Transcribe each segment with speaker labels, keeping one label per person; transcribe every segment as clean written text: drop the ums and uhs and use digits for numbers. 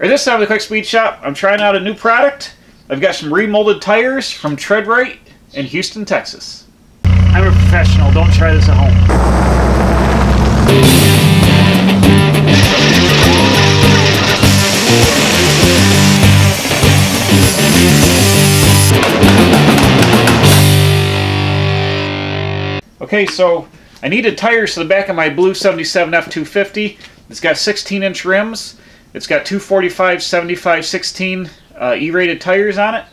Speaker 1: Or this time of the Quick Speed Shop, I'm trying out a new product. I've got some remolded tires from TreadWright in Houston, Texas. I'm a professional, don't try this at home. Okay, so I needed tires for the back of my blue 77 F250. It's got 16-inch rims. It's got 245, 75, 16 E-rated tires on it.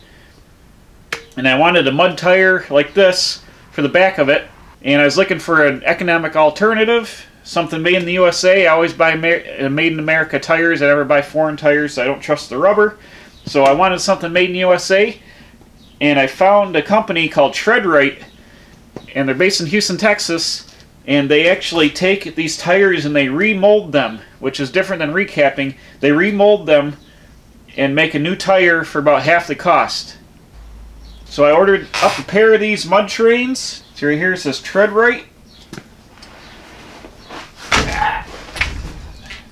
Speaker 1: And I wanted a mud tire like this for the back of it. And I was looking for an economic alternative, something made in the USA. I always buy made in America tires. I never buy foreign tires. I don't trust the rubber. So I wanted something made in the USA. And I found a company called TreadWright. And they're based in Houston, Texas. And they actually take these tires and they remold them, which is different than recapping. They remold them and make a new tire for about half the cost. So I ordered up a pair of these mud trains. So right here it says TreadWright.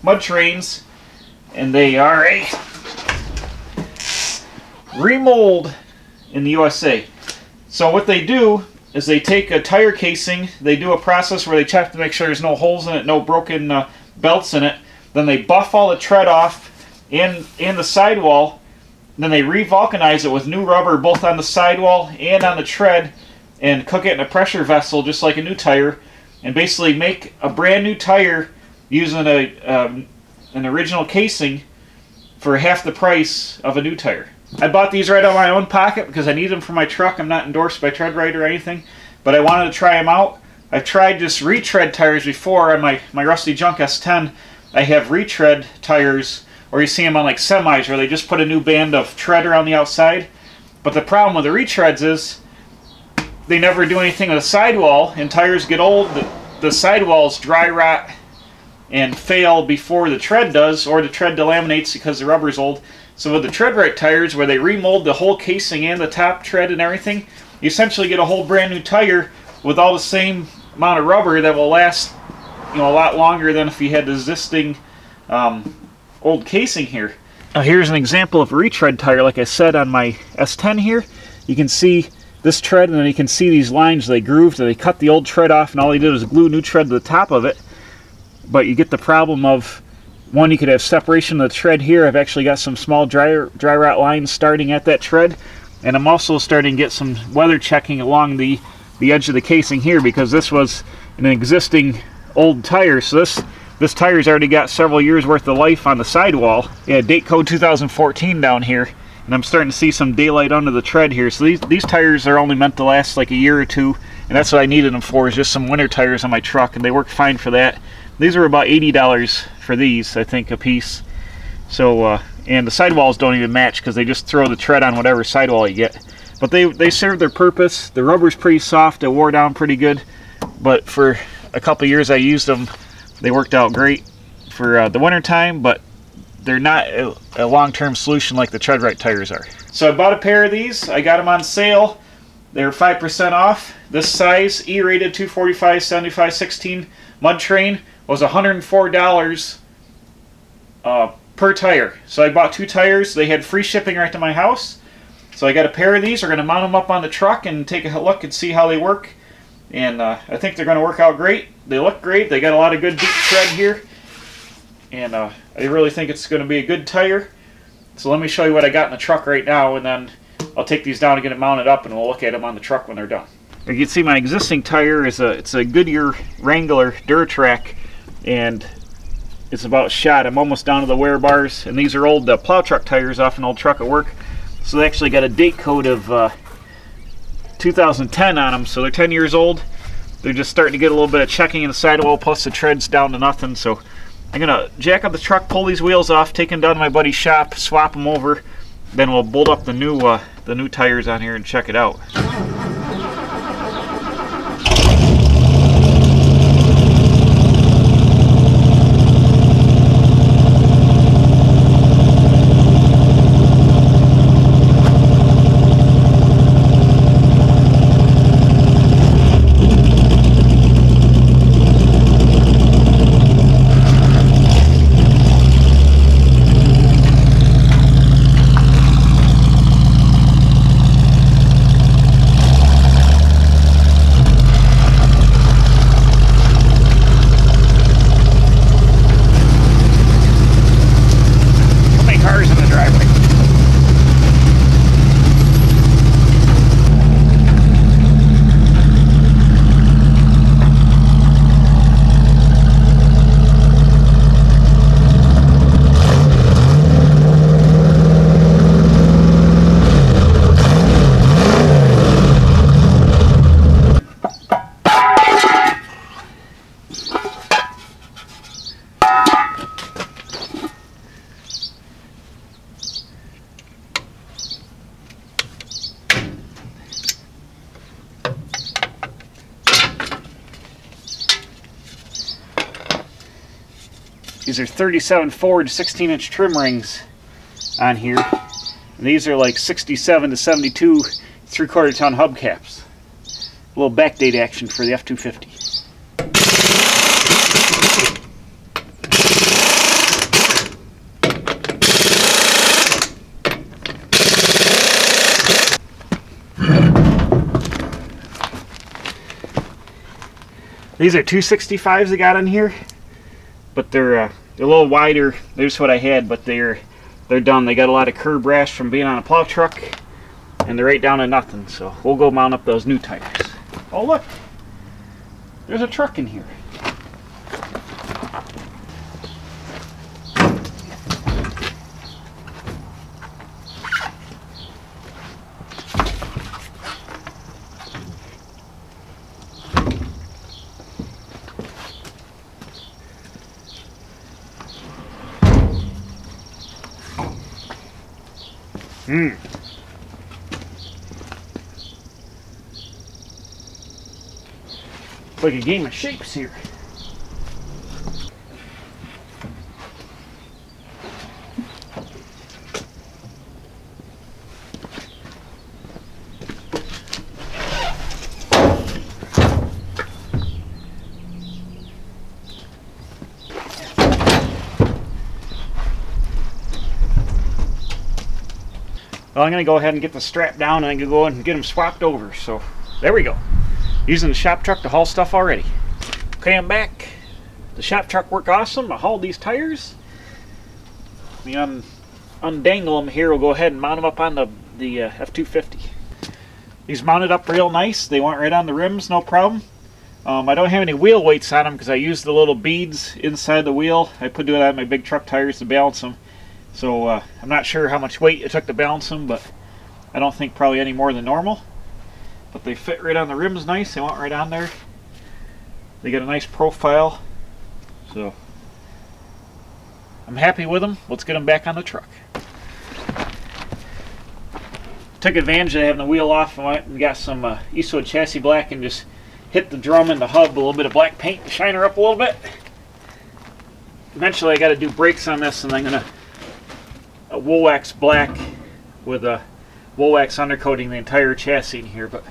Speaker 1: Mud trains. And they are a remold in the USA. So what they do is they take a tire casing, they do a process where they check to make sure there's no holes in it, no broken belts in it. Then they buff all the tread off and the sidewall. Then they re-vulcanize it with new rubber both on the sidewall and on the tread and cook it in a pressure vessel just like a new tire and basically make a brand new tire using an original casing for half the price of a new tire. I bought these right out of my own pocket because I need them for my truck. I'm not endorsed by TreadWright or anything, but I wanted to try them out. I've tried just retread tires before on my rusty junk S10. I have retread tires, or you see them on like semis where they just put a new band of tread around the outside. But the problem with the retreads is they never do anything with the sidewall, and tires get old. The sidewalls dry rot and fail before the tread does, or the tread delaminates because the rubber's old. So with the TreadWright tires, where they remold the whole casing and the top tread and everything, you essentially get a whole brand new tire with all the same amount of rubber that will last, a lot longer than if you had the existing old casing here. Now here's an example of a retread tire, like I said on my S10 here. You can see this tread, and then you can see these lines they grooved. They cut the old tread off, and all they did was glue new tread to the top of it. But you get the problem of, one, you could have separation of the tread here. I've actually got some small dry rot lines starting at that tread, and I'm also starting to get some weather checking along the edge of the casing here because this was an existing old tire. So this tire's already got several years worth of life on the sidewall. Yeah, date code 2014 down here, and I'm starting to see some daylight under the tread here. So these tires are only meant to last like a year or two, and that's what I needed them for, is just some winter tires on my truck, and they work fine for that. These are about $80 for these, I think, a piece. So, and the sidewalls don't even match because they just throw the tread on whatever sidewall you get. But they serve their purpose. The rubber's pretty soft. It wore down pretty good. But for a couple years I used them, they worked out great for the winter time, but they're not a long-term solution like the TreadWright tires are. So I bought a pair of these. I got them on sale. They were 5% off. This size, E-rated 245, 75, 16 mud train was $104 per tire. So I bought 2 tires. They had free shipping right to my house. So I got a pair of these. We're going to mount them up on the truck and take a look and see how they work. And I think they're going to work out great. They look great. They got a lot of good deep tread here. And I really think it's going to be a good tire. So let me show you what I got in the truck right now, and then I'll take these down and get them mounted up, and we'll look at them on the truck when they're done. You can see my existing tire is it's a Goodyear Wrangler Duratrack, and it's about shot. I'm almost down to the wear bars, and these are old plow truck tires off an old truck at work. So they actually got a date code of 2010 on them, so they're 10 years old. They're just starting to get a little bit of checking in the sidewall, plus the tread's down to nothing. So I'm gonna jack up the truck, pull these wheels off, take them down to my buddy's shop, swap them over, then we'll bolt up the new tires on here and check it out. These are 37 Ford 16-inch trim rings on here. And these are like 67 to 72 3/4 ton hubcaps. A little backdate action for the F250. These are 265s I got in here, but they're a little wider. There's what I had, but they're done. They got a lot of curb rash from being on a plow truck, and they're right down to nothing. So we'll go mount up those new tires. Oh look, there's a truck in here. It's like a game of shapes here. Well, I'm going to go ahead and get the strap down and I can go and get them swapped over. So there we go. Using the shop truck to haul stuff already. Okay, I'm back. The shop truck worked awesome. I hauled these tires. Let me undangle them here. We'll go ahead and mount them up on the F250. These mounted up real nice. They went right on the rims, no problem. I don't have any wheel weights on them because I used the little beads inside the wheel. I put that on my big truck tires to balance them. So I'm not sure how much weight it took to balance them, but I don't think probably any more than normal. But they fit right on the rims nice. They went right on there. They got a nice profile. So I'm happy with them. Let's get them back on the truck. Took advantage of having the wheel off and went and got some Eastwood chassis black and just hit the drum and the hub with a little bit of black paint to shine her up a little bit. Eventually I got to do brakes on this, and I'm going to wool wax black with a wool wax undercoating the entire chassis in here, but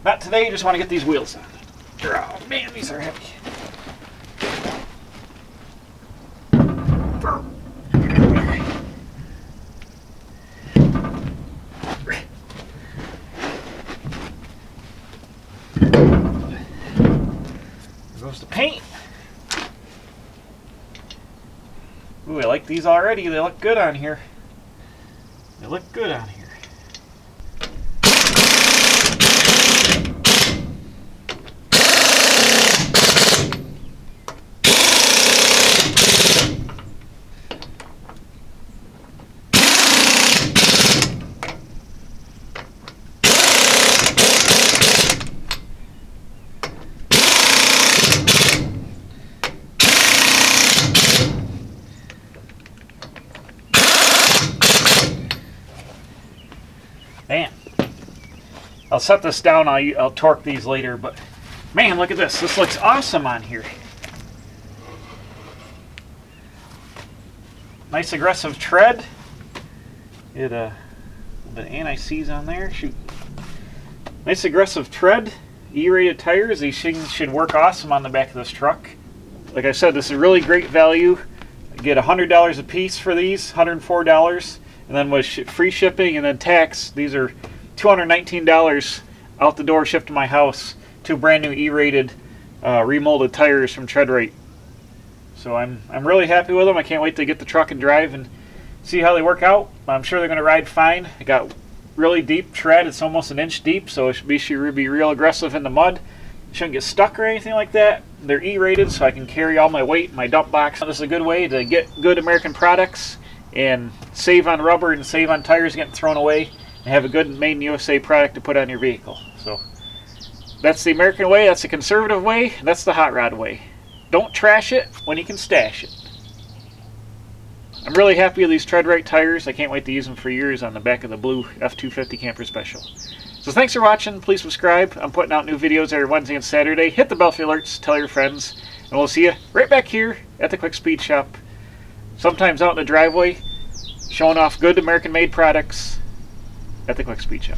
Speaker 1: not today. Just want to get these wheels on. Oh man, these are heavy. There goes the paint. Ooh, I like these already. They look good on here. They look good on here. Man, I'll set this down. I'll torque these later, but man, look at this. This looks awesome on here. Nice aggressive tread. It a little bit of anti-seize on there. Shoot. Nice aggressive tread. E-rated tires. These things should work awesome on the back of this truck. Like I said, this is really great value. I get $100 a piece for these, $104. And then with free shipping and then tax, these are $219 out the door, shipped to my house. Two brand new E-rated remolded tires from TreadWright. So I'm really happy with them. I can't wait to get the truck and drive and see how they work out. I'm sure they're going to ride fine. I got really deep tread. It's almost an inch deep, so it should be real aggressive in the mud. Shouldn't get stuck or anything like that. They're E-rated, so I can carry all my weight in my dump box. This is a good way to get good American products and save on rubber and save on tires getting thrown away, and have a good made in USA product to put on your vehicle. So that's the American way, that's the conservative way, that's the hot rod way. Don't trash it when you can stash it. I'm really happy with these TreadWright tires. I can't wait to use them for years on the back of the blue F250 Camper Special. So thanks for watching. Please subscribe. I'm putting out new videos every Wednesday and Saturday. Hit the bell for alerts, tell your friends, and we'll see you right back here at the Quick Speed Shop sometimes out in the driveway, showing off good American-made products at the Quick Speed Shop.